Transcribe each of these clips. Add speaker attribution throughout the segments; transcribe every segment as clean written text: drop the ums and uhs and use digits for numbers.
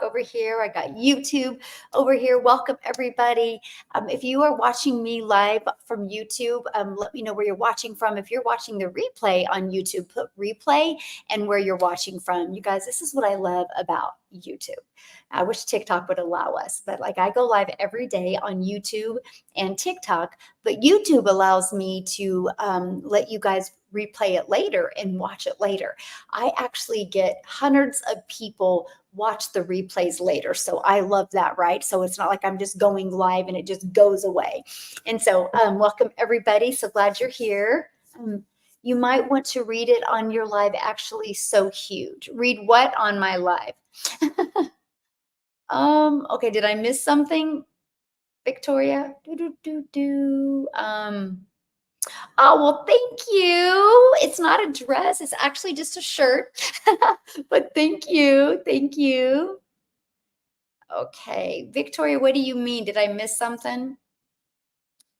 Speaker 1: over here. I got YouTube over here. Welcome everybody. If you are watching me live from YouTube, let me know where you're watching from. If you're watching the replay on YouTube, put replay and where you're watching from. You guys, this is what I love about YouTube. I wish TikTok would allow us, but like I go live every day on YouTube and TikTok, but YouTube allows me to let you guys replay it later and watch it later. I actually get hundreds of people watch the replays later. So I love that, right? So it's not like I'm just going live and it just goes away. And so welcome everybody. So glad you're here. You might want to read it on your live. Actually, so huge. Read what on my live? Okay, did I miss something? Victoria? Oh, well, thank you. It's not a dress. It's actually just a shirt. But thank you. Thank you. Okay. Victoria, what do you mean? Did I miss something?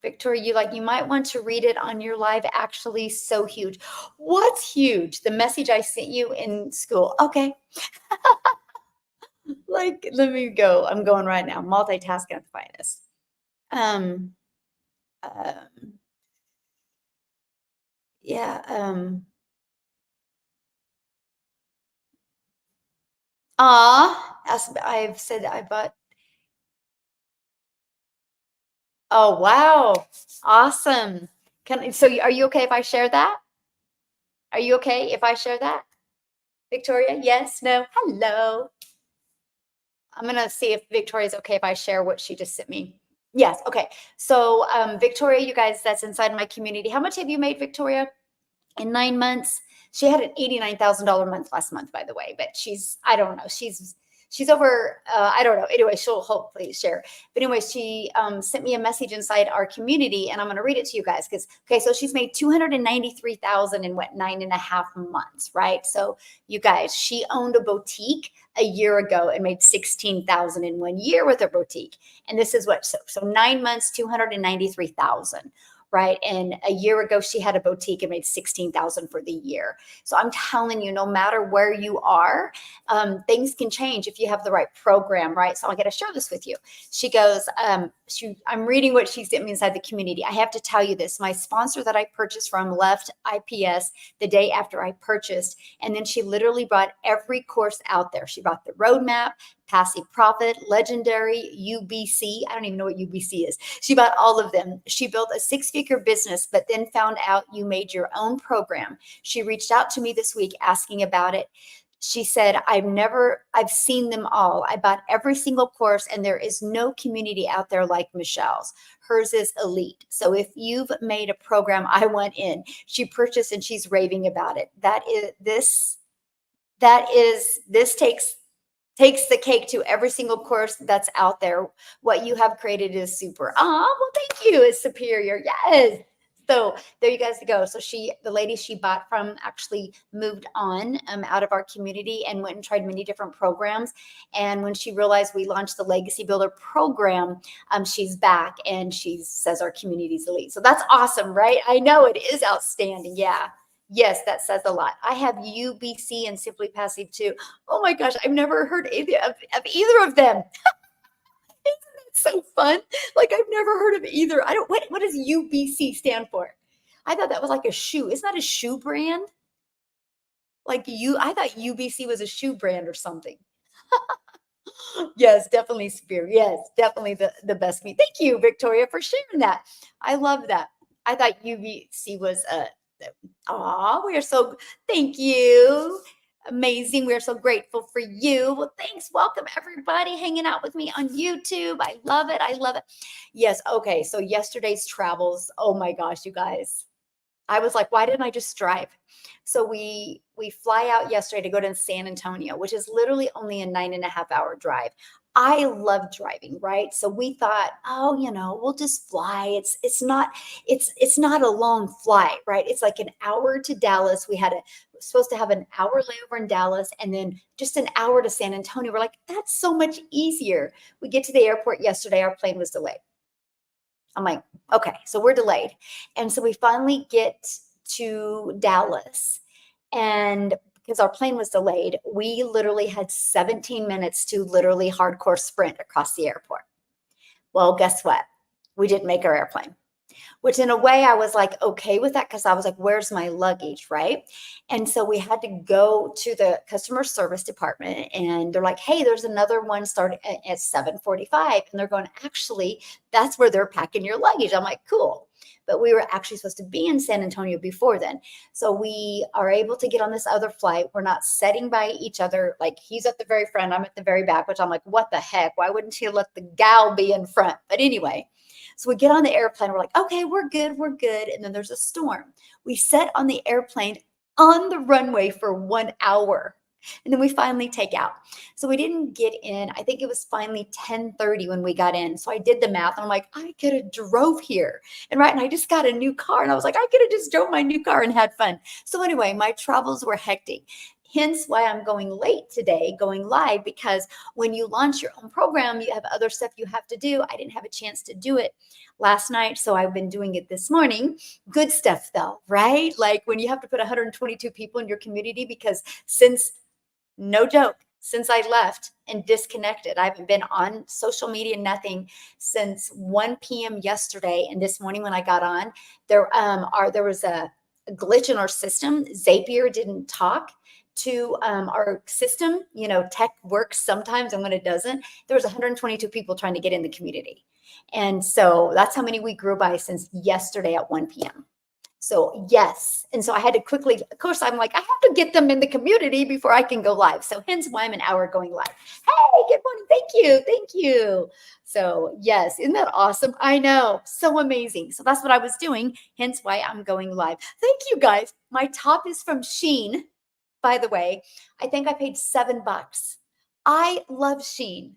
Speaker 1: Victoria, you might want to read it on your live. Actually, so huge. What's huge? The message I sent you in school. Okay. Let me go. I'm going right now. Multitasking at the finest. Um, um, yeah. As I've said, I bought. Oh, wow. Awesome. Are you okay if I share that? Are you okay if I share that? Victoria, yes, no, hello. I'm gonna see if Victoria's okay if I share what she just sent me. Yes, okay. So Victoria, you guys, that's inside my community. How much have you made, Victoria? In 9 months? She had an $89,000 month last month, by the way, but I don't know, she's over, I don't know. Anyway, she'll hopefully share. But anyway, she sent me a message inside our community, and I'm going to read it to you guys because, okay, so she's made 293,000 in what, 9.5 months, right? So you guys, she owned a boutique a year ago and made 16,000 in 1 year with her boutique. And this is what, so 9 months, 293,000. Right. And a year ago, she had a boutique and made 16,000 for the year. So I'm telling you, no matter where you are, things can change if you have the right program. Right. So I got to share this with you. She goes, I'm reading what she sent me inside the community. I have to tell you this. My sponsor that I purchased from left IPS the day after I purchased. And then she literally brought every course out there. She brought the roadmap, Passive Profit, Legendary, UBC. I don't even know what UBC is. She bought all of them. She built a six-figure business, but then found out you made your own program. She reached out to me this week asking about it. She said, I've seen them all. I bought every single course, and there is no community out there like Michelle's. Hers is elite. So if you've made a program I want in, she purchased and she's raving about it. This takes the cake to every single course that's out there. What you have created is super. Oh, well, thank you. It's superior. Yes. So there you guys go. So the lady she bought from actually moved on out of our community and went and tried many different programs. And when she realized we launched the Legacy Builder program, she's back and she says our community's elite. So that's awesome, right? I know it is outstanding. Yeah. Yes, that says a lot. I have UBC and Simply Passive too. Oh my gosh, I've never heard of either of them. Isn't that so fun? Like I've never heard of either. I don't. What does UBC stand for? I thought that was like a shoe. Isn't that a shoe brand? I thought UBC was a shoe brand or something. Yes, definitely Spear. Yes, definitely the best meat. Thank you, Victoria, for sharing that. I love that. I thought UBC was we are so, thank you. Amazing. We're so grateful for you. Well, thanks. Welcome everybody hanging out with me on YouTube. I love it. I love it. Yes. Okay. So yesterday's travels. Oh my gosh, you guys. I was like, why didn't I just drive? So we fly out yesterday to go to San Antonio, which is literally only a 9.5 hour drive. I love driving, right? So we thought, oh, we'll just fly. It's not a long flight, right? It's like an hour to Dallas. Supposed to have an hour layover in Dallas and then just an hour to San Antonio. We're like, that's so much easier. We get to the airport yesterday, our plane was delayed. I'm like, okay, so we're delayed. And so we finally get to Dallas and because our plane was delayed. We literally had 17 minutes to literally hardcore sprint across the airport. Well, guess what? We didn't make our airplane, which in a way I was like, okay with that. Cause I was like, where's my luggage? Right. And so we had to go to the customer service department and they're like, hey, there's another one starting at 7:45. And they're going, actually, that's where they're packing your luggage. I'm like, cool. But we were actually supposed to be in San Antonio before then. So we are able to get on this other flight. We're not sitting by each other. Like he's at the very front, I'm at the very back, which I'm like, what the heck? Why wouldn't she let the gal be in front? But anyway, so we get on the airplane. We're like, okay, we're good. We're good. And then there's a storm. We sit on the airplane on the runway for 1 hour. And then we finally take out. So we didn't get in. I think it was finally 10:30 when we got in. So I did the math and I'm like, I could have drove here. And I just got a new car. And I was like, I could have just drove my new car and had fun. So anyway, my travels were hectic. Hence why I'm going late today, going live, because when you launch your own program, you have other stuff you have to do. I didn't have a chance to do it last night, so I've been doing it this morning. Good stuff though, right? Like when you have to put 122 people in your community, because since, no joke, since I left and disconnected, I haven't been on social media, nothing since 1 p.m. yesterday. And this morning when I got on, there was a glitch in our system. Zapier didn't talk to our system. You know, tech works sometimes and when it doesn't. There was 122 people trying to get in the community. And so that's how many we grew by since yesterday at 1 p.m. So yes. And so I had to quickly, of course, I'm like, I have to get them in the community before I can go live. So hence why I'm an hour going live. Hey, good morning. Thank you. Thank you. So yes, isn't that awesome? I know. So amazing. So that's what I was doing. Hence why I'm going live. Thank you guys. My top is from Shein. By the way, I think I paid $7. I love Shein.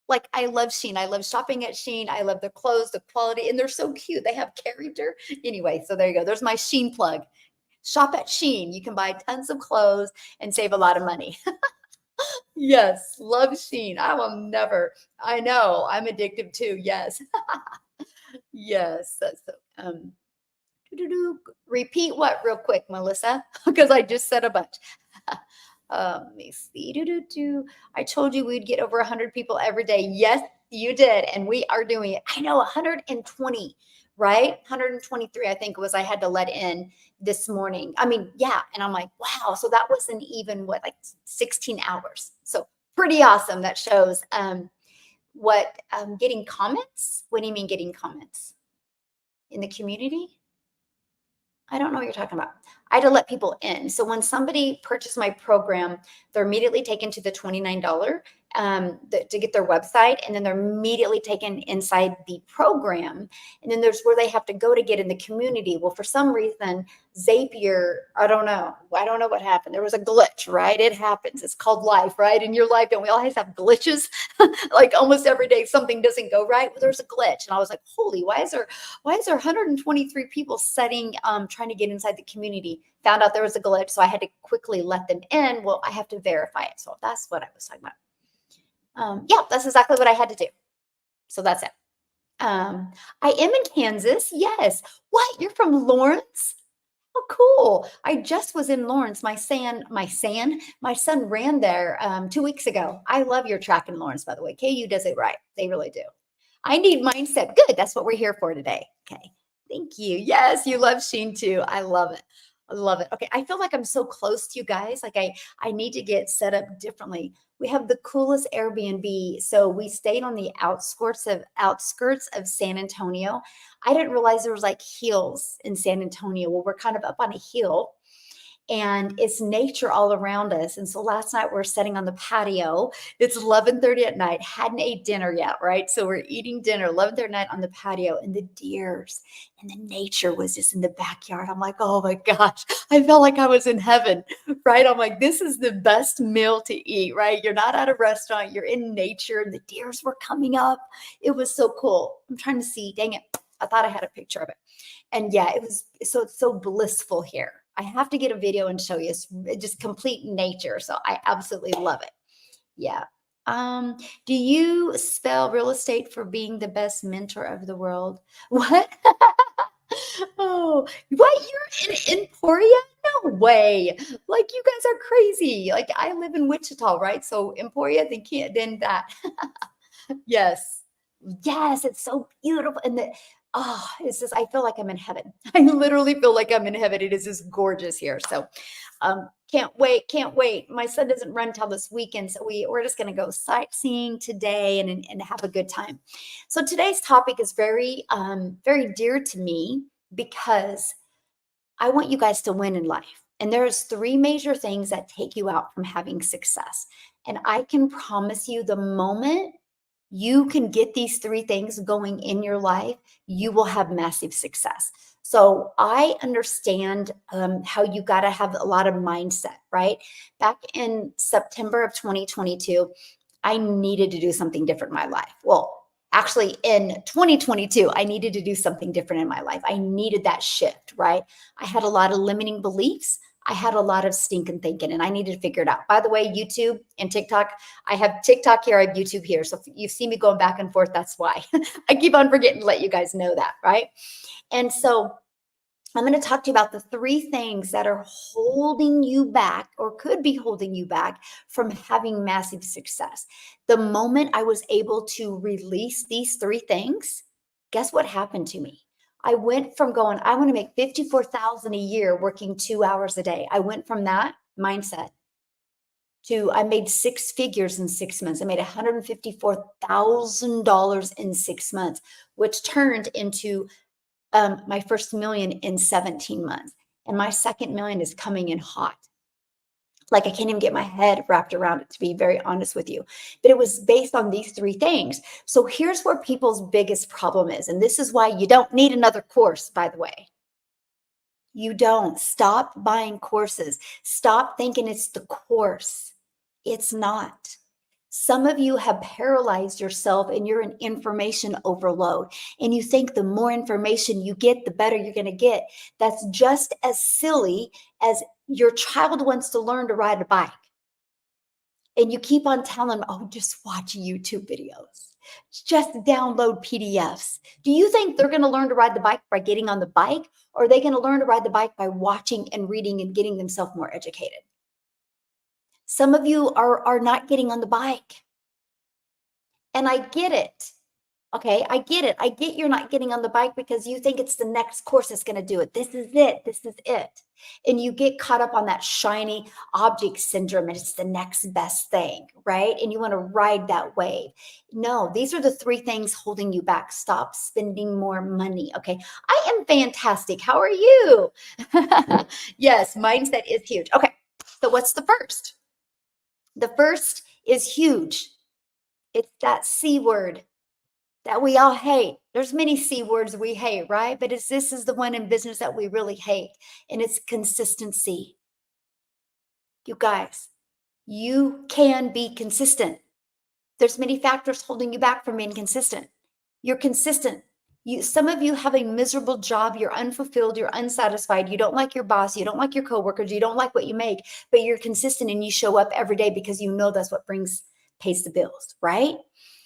Speaker 1: Like I love Shein. I love shopping at Shein. I love the clothes, the quality, and they're so cute. They have character. Anyway, so there you go. There's my Shein plug. Shop at Shein. You can buy tons of clothes and save a lot of money. Yes, love Shein. I will never. I know. I'm addictive too. Yes. Yes. Repeat what real quick, Melissa, because I just said a bunch. Let me see. I told you we'd get over 100 people every day. Yes, you did. And we are doing it. I know 120, right? 123, I think was I had to let in this morning. I mean, yeah. And I'm like, wow. So that wasn't even like 16 hours. So pretty awesome. That shows what getting comments. What do you mean getting comments in the community? I don't know what you're talking about. I had to let people in. So when somebody purchased my program, they're immediately taken to the $29 to get their website, and then they're immediately taken inside the program. And then there's where they have to go to get in the community. Well, for some reason, Zapier, I don't know. I don't know what happened. There was a glitch, right? It happens. It's called life, right? In your life, don't we always have glitches? Like almost every day something doesn't go right. Well, there's a glitch. And I was like, holy, why is there 123 people trying to get inside the community? Found out there was a glitch, so I had to quickly let them in. Well, I have to verify it. So that's what I was talking about. Yeah, that's exactly what I had to do. So that's it. I am in Kansas. Yes. What? You're from Lawrence? Oh, cool. I just was in Lawrence. My son ran there 2 weeks ago. I love your track in Lawrence, by the way. KU does it right. They really do. I need mindset. Good. That's what we're here for today. Okay. Thank you. Yes, you love Shein too. I love it. I love it. Okay. I feel like I'm so close to you guys. Like I need to get set up differently. We have the coolest Airbnb. So we stayed on the outskirts of San Antonio. I didn't realize there was like hills in San Antonio. Well, we're kind of up on a hill and it's nature all around us. And so last night we're sitting on the patio. It's 11:30 at night. Hadn't ate dinner yet, right? So we're eating dinner 11:30 at night on the patio, and the deers and the nature was just in the backyard. I'm like, oh my gosh, I felt like I was in heaven, right? I'm like, this is the best meal to eat, right? You're not at a restaurant, you're in nature, and the deers were coming up. It was so cool. I'm trying to see, dang it. I thought I had a picture of it. And yeah, it's so blissful here. I have to get a video and show you. It's just complete nature. So I absolutely love it. Yeah. Do you spell real estate for being the best mentor of the world? What? Oh, what? You're in Emporia? No way. Like you guys are crazy. Like I live in Wichita, right? So Emporia, they can't then that. Yes. Yes, it's so beautiful. And it's just I feel like I'm in heaven. I literally feel like I'm in heaven. It is just gorgeous here. So can't wait, can't wait. My son doesn't run till this weekend. So we're just gonna go sightseeing today and have a good time. So today's topic is very dear to me because I want you guys to win in life. And there's three major things that take you out from having success. And I can promise you the moment you can get these three things going in your life, you will have massive success. So I understand how you got to have a lot of mindset, right? Back in September of 2022, I needed to do something different in my life. Well, actually, in 2022, I needed to do something different in my life. I needed that shift, right? I had a lot of limiting beliefs. I had a lot of stinking thinking and I needed to figure it out. By the way, YouTube and TikTok, I have TikTok here, I have YouTube here. So if you see me going back and forth, that's why. I keep on forgetting to let you guys know that, right? And so I'm going to talk to you about the three things that are holding you back or could be holding you back from having massive success. The moment I was able to release these three things, guess what happened to me? I went from going, I want to make 54,000 a year working 2 hours a day. I went from that mindset to I made six figures in 6 months. I made $154,000 in 6 months, which turned into my first million in 17 months. And my second million is coming in hot. Like I can't even get my head wrapped around it, to be very honest with you. But it was based on these three things. So here's where people's biggest problem is. And this is why you don't need another course, by the way. You don't. Stop buying courses. Stop thinking it's the course. It's not. Some of you have paralyzed yourself and you're in information overload. And you think the more information you get, the better you're going to get. That's just as silly as your child wants to learn to ride a bike. And you keep on telling them, oh, just watch YouTube videos. Just download PDFs. Do you think they're going to learn to ride the bike by getting on the bike? Or are they going to learn to ride the bike by watching and reading and getting themselves more educated? Some of you are not getting on the bike. And I get it. Okay, I get it. I get you're not getting on the bike because you think it's the next course that's going to do it. This is it. This is it. And you get caught up on that shiny object syndrome and it's the next best thing, right? And you want to ride that wave. No, these are the three things holding you back. Stop spending more money. Okay, I am fantastic. How are you? Yes, mindset is huge. Okay, so what's the first? The first is huge. It's that C word that we all hate. There's many C words we hate, right? But this is the one in business that we really hate, and it's consistency. You guys, you can be consistent. There's many factors holding you back from being consistent. You're consistent. Some of you have a miserable job. You're unfulfilled. You're unsatisfied. You don't like your boss. You don't like your coworkers. You don't like what you make, but you're consistent and you show up every day because you know that's what pays the bills, right?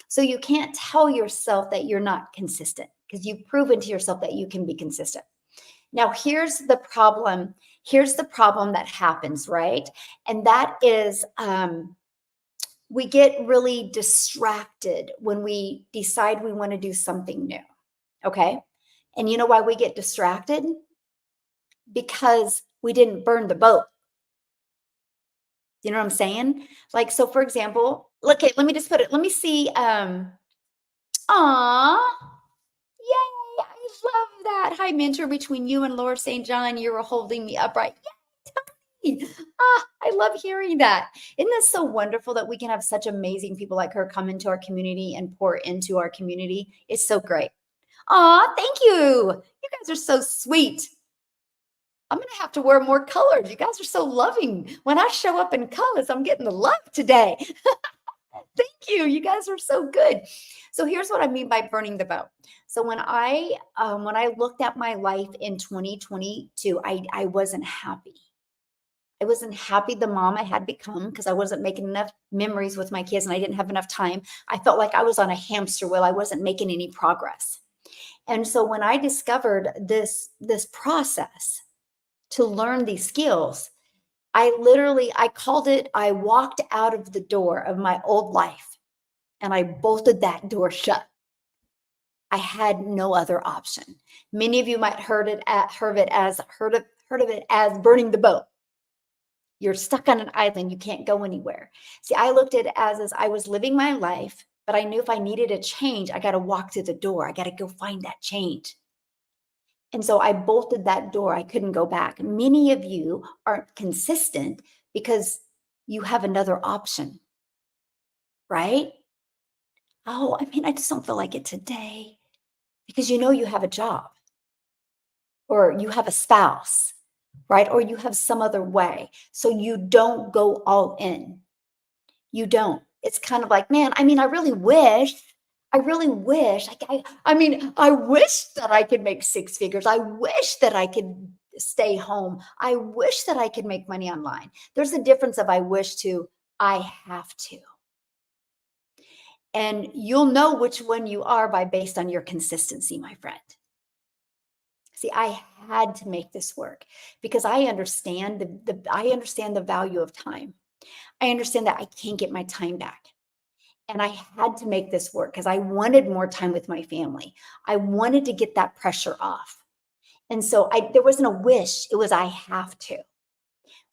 Speaker 1: So you can't tell yourself that you're not consistent because you've proven to yourself that you can be consistent. Now, here's the problem. Here's the problem that happens, right? And that is we get really distracted when we decide we want to do something new. Okay. And you know why we get distracted? Because we didn't burn the boat. You know what I'm saying? Like, so for example, okay, let me just put it, let me see. Aw, yay, I love that. Hi, mentor, between you and Laura St. John, you were holding me upright. Yay, Tony. I love hearing that. Isn't that so wonderful that we can have such amazing people like her come into our community and pour into our community? It's so great. Aw, thank you. You guys are so sweet. I'm going to have to wear more colors. You guys are so loving. When I show up in colors, I'm getting the love today. Thank you. You guys are so good. So here's what I mean by burning the boat. So when I looked at my life in 2022, I wasn't happy. I wasn't happy the mom I had become because I wasn't making enough memories with my kids and I didn't have enough time. I felt like I was on a hamster wheel. I wasn't making any progress. And so when I discovered this process, to learn these skills. I walked out of the door of my old life and I bolted that door shut. I had no other option. Many of you might heard of it as burning the boat. You're stuck on an island, you can't go anywhere. See, I looked at it as I was living my life, but I knew if I needed a change, I got to walk through the door. I got to go find that change. And so I bolted that door. I couldn't go back. Many of you aren't consistent because you have another option, right? Oh, I just don't feel like it today because you have a job or you have a spouse, right? Or you have some other way. So you don't go all in. You don't. It's kind of like, man, I really wish, I wish that I could make six figures. I wish that I could stay home. I wish that I could make money online. There's a difference of I wish to I have to. And you'll know which one you are based on your consistency, my friend. See, I had to make this work because I understand the value of time. I understand that I can't get my time back. And I had to make this work because I wanted more time with my family. I wanted to get that pressure off. And so there wasn't a wish, it was I have to.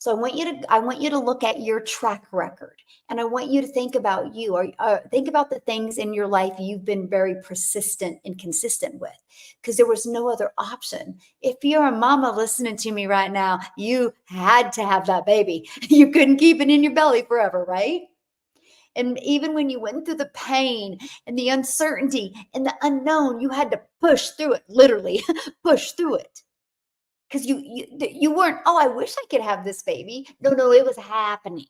Speaker 1: So I want you to look at your track record, and I want you to think about you, or think about the things in your life you've been very persistent and consistent with, because there was no other option. If you're a mama listening to me right now, you had to have that baby. You couldn't keep it in your belly forever, right? And even when you went through the pain and the uncertainty and the unknown, you had to push through it, literally push through it. Because you weren't, oh, I wish I could have this baby. No, it was happening.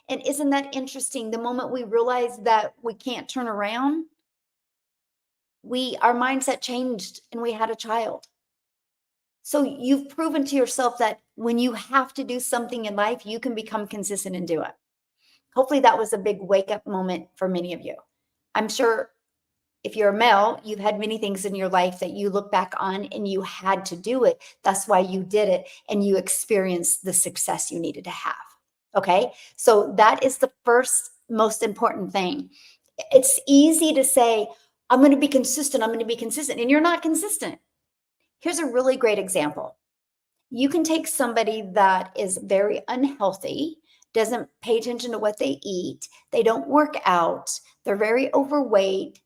Speaker 1: And isn't that interesting? The moment we realize that we can't turn around, our mindset changed and we had a child. So you've proven to yourself that when you have to do something in life, you can become consistent and do it. Hopefully that was a big wake up moment for many of you. I'm sure if you're a male, you've had many things in your life that you look back on and you had to do it. That's why you did it and you experienced the success you needed to have. Okay. So that is the first most important thing. It's easy to say, I'm going to be consistent. I'm going to be consistent. And you're not consistent. Here's a really great example. You can take somebody that is very unhealthy, doesn't pay attention to what they eat, they don't work out, they're very overweight,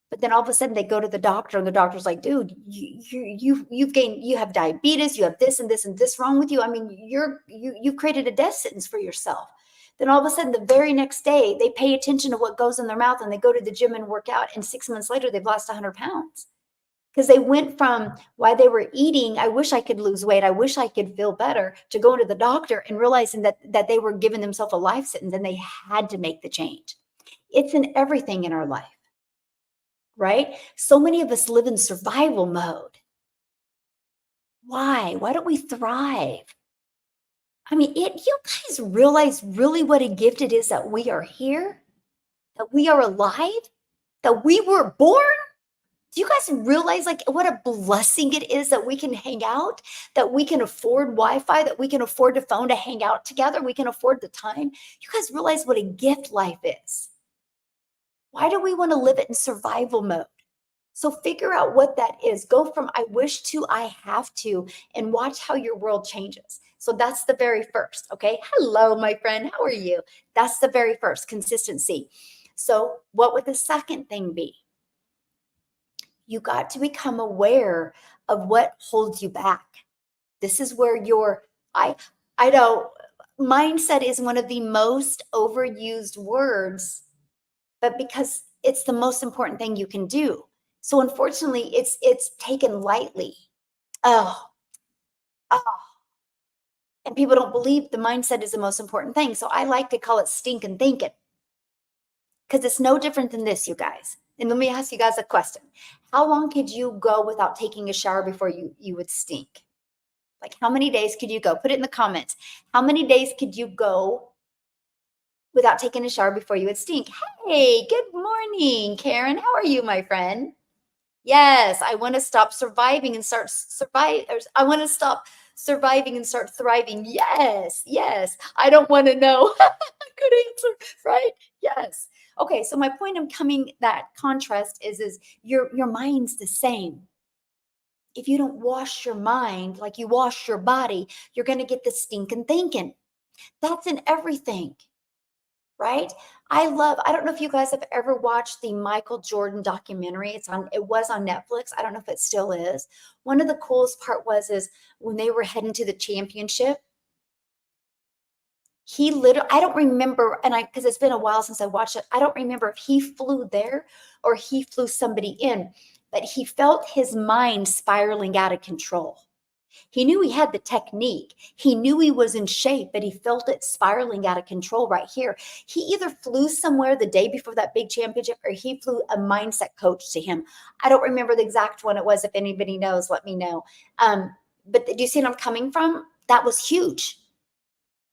Speaker 1: but then all of a sudden they go to the doctor and the doctor's like, dude, you have diabetes, you have this and this and this wrong with you. You've created a death sentence for yourself. Then all of a sudden the very next day they pay attention to what goes in their mouth and they go to the gym and work out, and 6 months later they've lost 100 pounds. Because they went from why they were eating, I wish I could lose weight, I wish I could feel better, to going to the doctor and realizing that they were giving themselves a life sentence and they had to make the change. It's in everything in our life, right? So many of us live in survival mode. Why? Why don't we thrive? You guys realize really what a gift it is that we are here, that we are alive, that we were born? Do you guys realize what a blessing it is that we can hang out, that we can afford Wi-Fi, that we can afford a phone to hang out together, we can afford the time? You guys realize what a gift life is? Why do we want to live it in survival mode? So figure out what that is. Go from I wish to I have to, and watch how your world changes. So that's the very first, okay? Hello, my friend. How are you? That's the very first, consistency. So what would the second thing be? You got to become aware of what holds you back. This is where I know mindset is one of the most overused words, but because it's the most important thing you can do. So unfortunately, it's taken lightly. Oh. And people don't believe the mindset is the most important thing. So I like to call it stinking thinking. Because it's no different than this, you guys. And let me ask you guys a question. How long could you go without taking a shower before you would stink? Like, how many days could you go? Put it in the comments. How many days could you go without taking a shower before you would stink? Hey, good morning, Karen. How are you, my friend? Yes, I want to stop surviving and start survive. I want to stop surviving and start thriving. Yes, yes. I don't want to know. Good answer, right? Yes. Okay, so my point of coming that contrast is your mind's the same. If you don't wash your mind like you wash your body, you're going to get the stinking thinking. That's in everything, right? I don't know if you guys have ever watched the Michael Jordan documentary. It was on Netflix. I don't know if it still is. One of the coolest part is when they were heading to the championship, he literally, I don't remember, because it's been a while since I watched it, I don't remember if he flew there or he flew somebody in, but he felt his mind spiraling out of control. He knew he had the technique. He knew he was in shape, but he felt it spiraling out of control right here. He either flew somewhere the day before that big championship or he flew a mindset coach to him. I don't remember the exact one it was. If anybody knows, let me know. But do you see what I'm coming from? That was huge.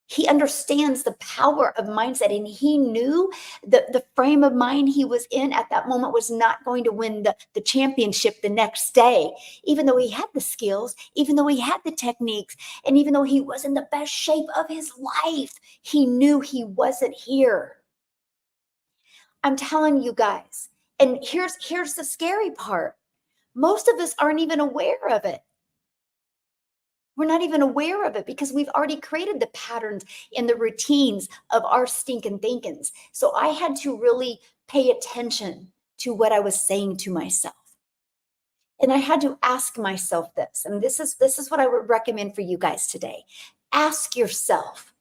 Speaker 1: He understands the power of mindset, and he knew the frame of mind he was in at that moment was not going to win the championship the next day, even though he had the skills, even though he had the techniques, and even though he was in the best shape of his life. He knew he wasn't here. I'm telling you guys, and here's the scary part. Most of us aren't even aware of it. We're not even aware of it because we've already created the patterns and the routines of our stinking thinkings. So I had to really pay attention to what I was saying to myself. And I had to ask myself this, and this is what I would recommend for you guys today. Ask yourself,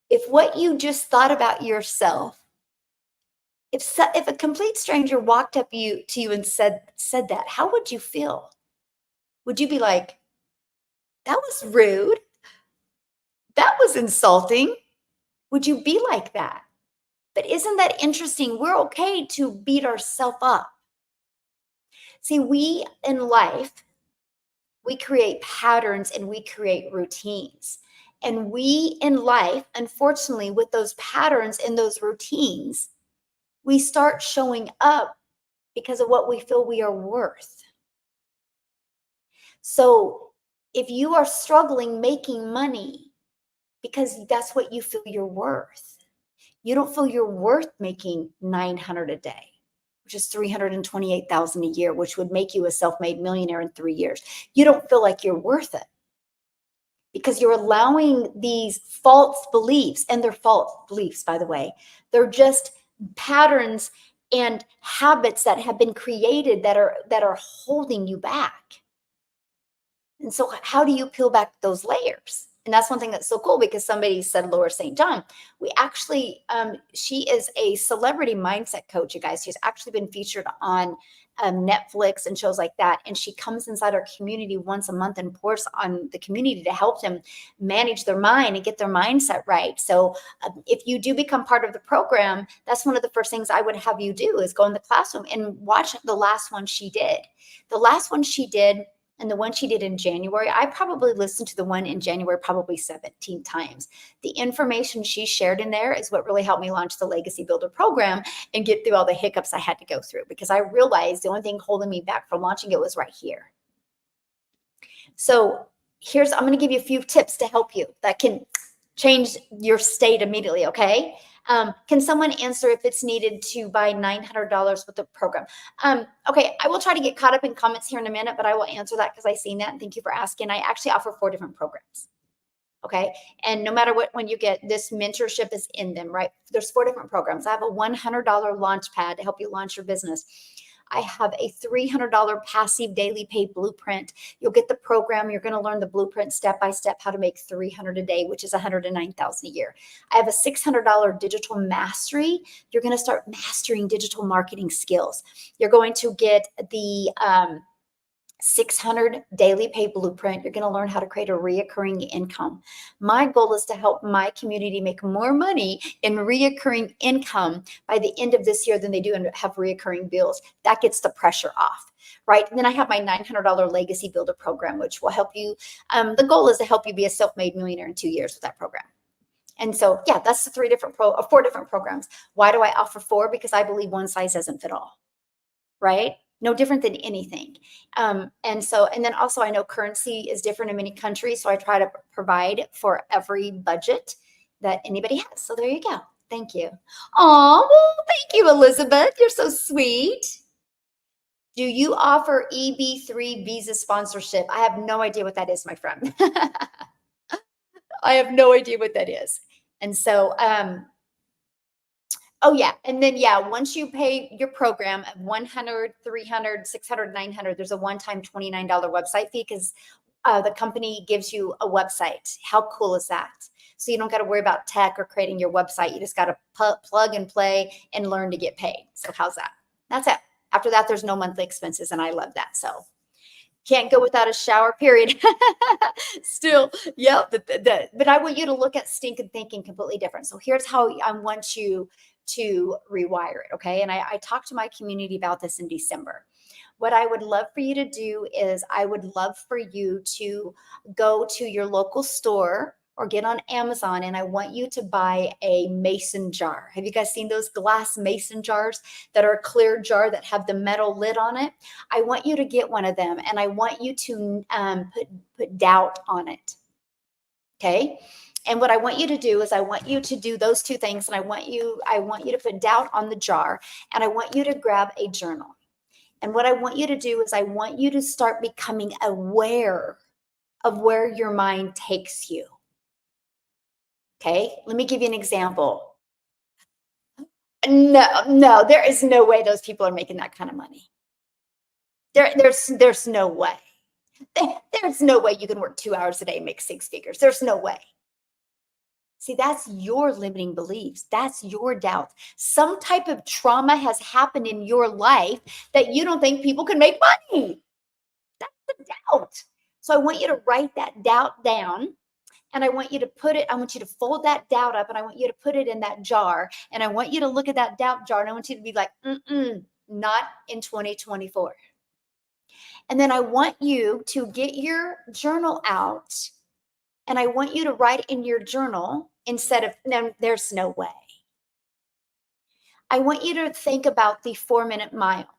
Speaker 1: if what you just thought about yourself, if a complete stranger walked up to you and said that, how would you feel? Would you be like, that was rude? That was insulting? Would you be like that? But isn't that interesting? We're okay to beat ourselves up. See, we in life, we create patterns and we create routines. And we in life, unfortunately, with those patterns and those routines, we start showing up because of what we feel we are worth. So if you are struggling making money because that's what you feel you're worth, you don't feel you're worth making $900 a day, which is $328,000 a year, which would make you a self-made millionaire in 3 years. You don't feel like you're worth it because you're allowing these false beliefs, and they're false beliefs, by the way. They're just patterns and habits that have been created that are holding you back. And so how do you peel back those layers? And that's one thing that's so cool, because somebody said Laura St. John. We actually, she is a celebrity mindset coach, you guys. She's actually been featured on Netflix and shows like that. And she comes inside our community once a month and pours on the community to help them manage their mind and get their mindset right. So if you do become part of the program, that's one of the first things I would have you do is go in the classroom and watch the last one she did. The last one she did, and the one she did in January, I probably listened to the one in January probably 17 times. The information she shared in there is what really helped me launch the Legacy Builder program and get through all the hiccups I had to go through, because I realized the only thing holding me back from launching it was right here. So I'm going to give you a few tips to help you that can change your state immediately, okay? Can someone answer if it's needed to buy $900 with the program? Okay, I will try to get caught up in comments here in a minute, but I will answer that because I've seen that. And thank you for asking. I actually offer 4 different programs. Okay. And no matter when you get, this mentorship is in them, right? There's 4 different programs. I have a $100 launch pad to help you launch your business. I have a $300 passive daily pay blueprint. You'll get the program. You're going to learn the blueprint step by step, how to make $300 a day, which is $109,000 a year. I have a $600 digital mastery. You're going to start mastering digital marketing skills. You're going to get the 600 daily pay blueprint. You're going to learn how to create a reoccurring income. My goal is to help my community make more money in reoccurring income by the end of this year than they do and have reoccurring bills. That gets the pressure off, right? And then I have my $900 Legacy Builder program, which will help you. The goal is to help you be a self-made millionaire in 2 years with that program. And so, yeah, that's the 4 different programs. Why do I offer 4? Because I believe one size doesn't fit all, right? No different than anything. And then also I know currency is different in many countries. So I try to provide for every budget that anybody has. So there you go. Thank you. Oh, well, thank you, Elizabeth. You're so sweet. Do you offer EB3 visa sponsorship? I have no idea what that is, my friend. I have no idea what that is. And so, oh yeah. And then, yeah, once you pay your program at 100, 300, 600, 900, there's a one-time $29 website fee because the company gives you a website. How cool is that? So you don't got to worry about tech or creating your website. You just got to plug and play and learn to get paid. So how's that? That's it. After that, there's no monthly expenses. And I love that. So can't go without a shower, period. Still, yeah. But I want you to look at stinking thinking completely different. So here's how I want you to rewire it. Okay. And I talked to my community about this in December. What I would love for you to do is I would love for you to go to your local store or get on Amazon, and I want you to buy a mason jar. Have you guys seen those glass mason jars that are a clear jar that have the metal lid on it? I want you to get one of them, and I want you to put doubt on it. Okay. And what I want you to do is I want you to do those two things, and I want you to put doubt on the jar, and I want you to grab a journal. And what I want you to do is I want you to start becoming aware of where your mind takes you. Okay, let me give you an example. No, there is no way those people are making that kind of money. There's no way. There's no way you can work 2 hours a day and make six figures. There's no way. See, that's your limiting beliefs. That's your doubt. Some type of trauma has happened in your life that you don't think people can make money. That's the doubt. So I want you to write that doubt down, and I want you to fold that doubt up, and I want you to put it in that jar, and I want you to look at that doubt jar, and I want you to be like, not in 2024. And then I want you to get your journal out, and I want you to write in your journal instead of, no, there's no way. I want you to think about the 4-minute mile.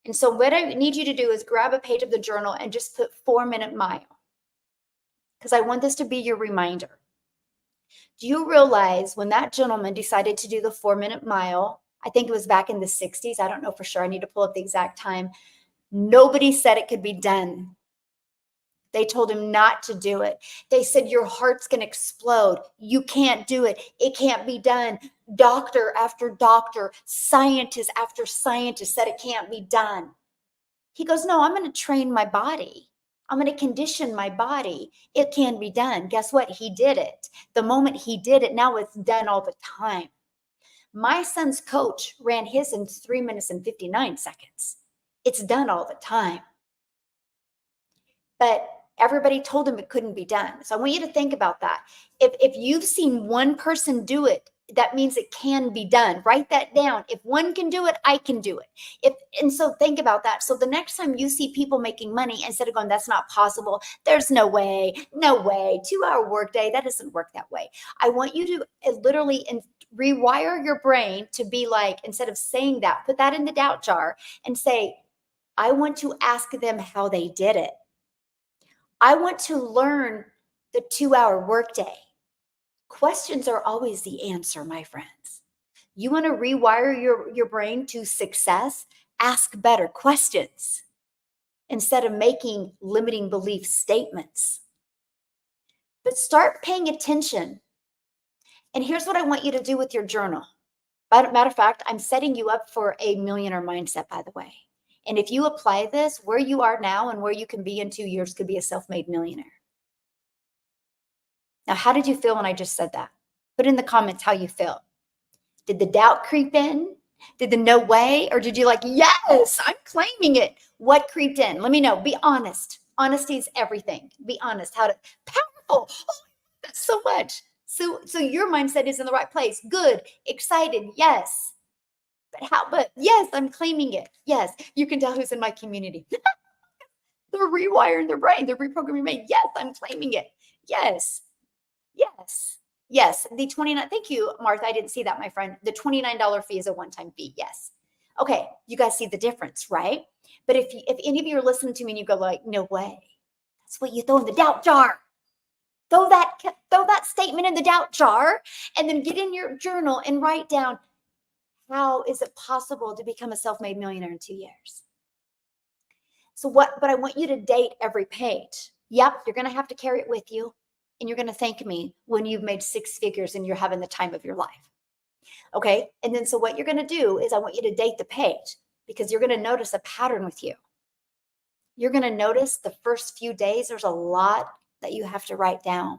Speaker 1: And so what I need you to do is grab a page of the journal and just put 4-minute mile, because I want this to be your reminder. Do you realize when that gentleman decided to do the 4-minute mile, I think it was back in the 60s, I don't know for sure, I need to pull up the exact time, nobody said it could be done. They told him not to do it. They said, your heart's going to explode. You can't do it. It can't be done. Doctor after doctor, scientist after scientist said it can't be done. He goes, no, I'm going to train my body. I'm going to condition my body. It can be done. Guess what? He did it. The moment he did it, now it's done all the time. My son's coach ran his in 3 minutes and 59 seconds. It's done all the time. But everybody told him it couldn't be done. So I want you to think about that. If you've seen one person do it, that means it can be done. Write that down. If one can do it, I can do it. And so think about that. So the next time you see people making money, instead of going, that's not possible, there's no way, 2-hour workday, that doesn't work that way. I want you to literally rewire your brain to be like, instead of saying that, put that in the doubt jar and say, I want to ask them how they did it. I want to learn the 2-hour workday. Questions are always the answer, my friends. You want to rewire your brain to success? Ask better questions instead of making limiting belief statements. But start paying attention. And here's what I want you to do with your journal. Matter of fact, I'm setting you up for a millionaire mindset, by the way. And if you apply this, where you are now and where you can be in 2 years could be a self-made millionaire. Now, how did you feel when I just said that? Put in the comments how you felt. Did the doubt creep in? Did the no way? Or did you like, yes, I'm claiming it? What creeped in? Let me know. Be honest. Honesty is everything. Be honest. Powerful. Oh, that's so much. So your mindset is in the right place. Good. Excited. Yes. But yes, I'm claiming it. Yes, you can tell who's in my community. They're rewiring their brain. They're reprogramming their brain. Yes, I'm claiming it. Yes. The 29. Thank you, Martha. I didn't see that, my friend. The $29 fee is a one-time fee. Yes. Okay. You guys see the difference, right? But if any of you are listening to me and you go like, no way, that's what you throw in the doubt jar. Throw that statement in the doubt jar, and then get in your journal and write down, how is it possible to become a self-made millionaire in 2 years? But I want you to date every page. Yep, you're going to have to carry it with you, and you're going to thank me when you've made 6 figures and you're having the time of your life. Okay. And then, so what you're going to do is I want you to date the page, because you're going to notice a pattern with you. You're going to notice the first few days, there's a lot that you have to write down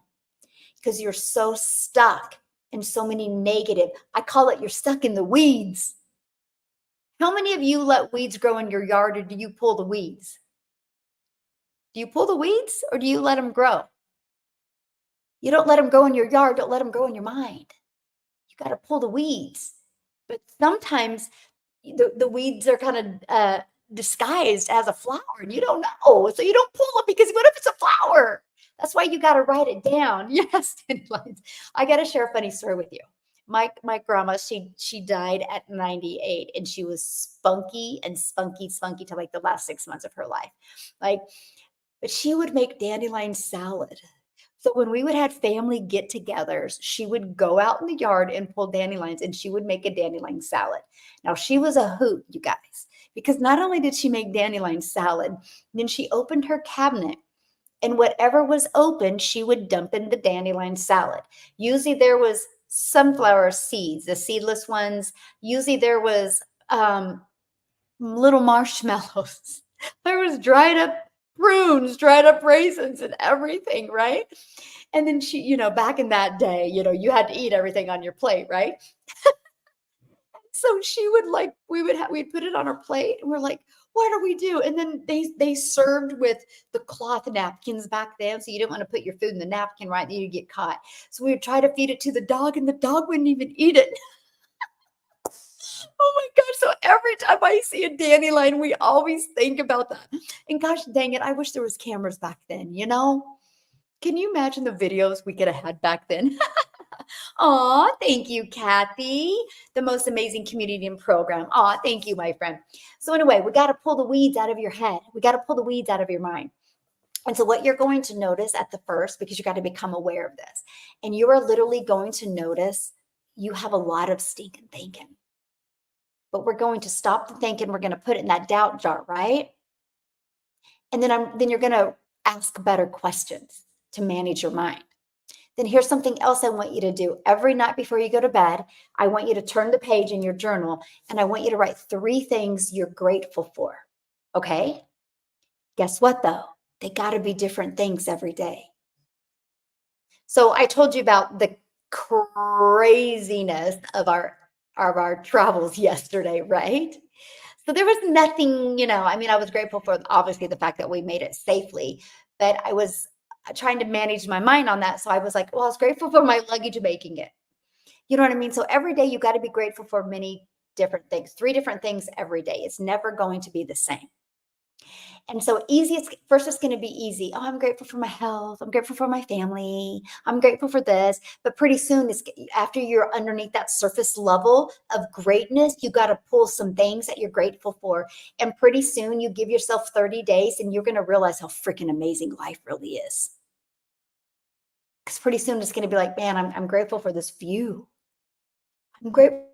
Speaker 1: because you're so stuck in so many negative, I call it, you're stuck in the weeds. How many of you let weeds grow in your yard, or do you pull the weeds? Do you pull the weeds, or do you let them grow? You don't let them grow in your yard. Don't let them grow in your mind. You got to pull the weeds. But sometimes the weeds are kind of disguised as a flower, and you don't know. So you don't pull it, because what if it's a flower? That's why you got to write it down. Yes, dandelions. I got to share a funny story with you. My grandma, she died at 98, and she was spunky till like the last 6 months of her life. Like, but she would make dandelion salad. So when we would have family get-togethers, she would go out in the yard and pull dandelions, and she would make a dandelion salad. Now, she was a hoot, you guys, because not only did she make dandelion salad, then she opened her cabinet, and whatever was open, she would dump in the dandelion salad. Usually there was sunflower seeds, the seedless ones. Usually there was little marshmallows. There was dried up prunes, dried up raisins, and everything, right? And then she, back in that day, you had to eat everything on your plate, right? So she would we'd put it on our plate, and we're like, what do we do? And then they served with the cloth napkins back then. So you didn't want to put your food in the napkin, right? Then you'd get caught. So we would try to feed it to the dog, and the dog wouldn't even eat it. Oh my gosh. So every time I see a dandelion, we always think about that. And gosh dang it, I wish there was cameras back then, Can you imagine the videos we could have had back then? Aw, thank you, Kathy. The most amazing community and program. Aw, thank you, my friend. So anyway, we got to pull the weeds out of your head. We got to pull the weeds out of your mind. And so what you're going to notice at the first, because you got to become aware of this, and you are literally going to notice you have a lot of stinking thinking. But we're going to stop the thinking. We're going to put it in that doubt jar, right? And then you're going to ask better questions to manage your mind. Then here's something else I want you to do. Every night before you go to bed, I want you to turn the page in your journal, and I want you to write 3 things you're grateful for. Okay? Guess what, though? They got to be different things every day. So I told you about the craziness of our travels yesterday, right? So there was nothing, I was grateful for obviously the fact that we made it safely, but I was trying to manage my mind on that. So I was like, well, I was grateful for my luggage making it. You know what I mean? So every day you got to be grateful for many different things, 3 different things every day. It's never going to be the same. And so first it's going to be easy. Oh, I'm grateful for my health. I'm grateful for my family. I'm grateful for this. But pretty soon, after you're underneath that surface level of greatness, you got to pull some things that you're grateful for. And pretty soon you give yourself 30 days, and you're going to realize how freaking amazing life really is. Because pretty soon it's going to be like, man, I'm grateful for this view. I'm grateful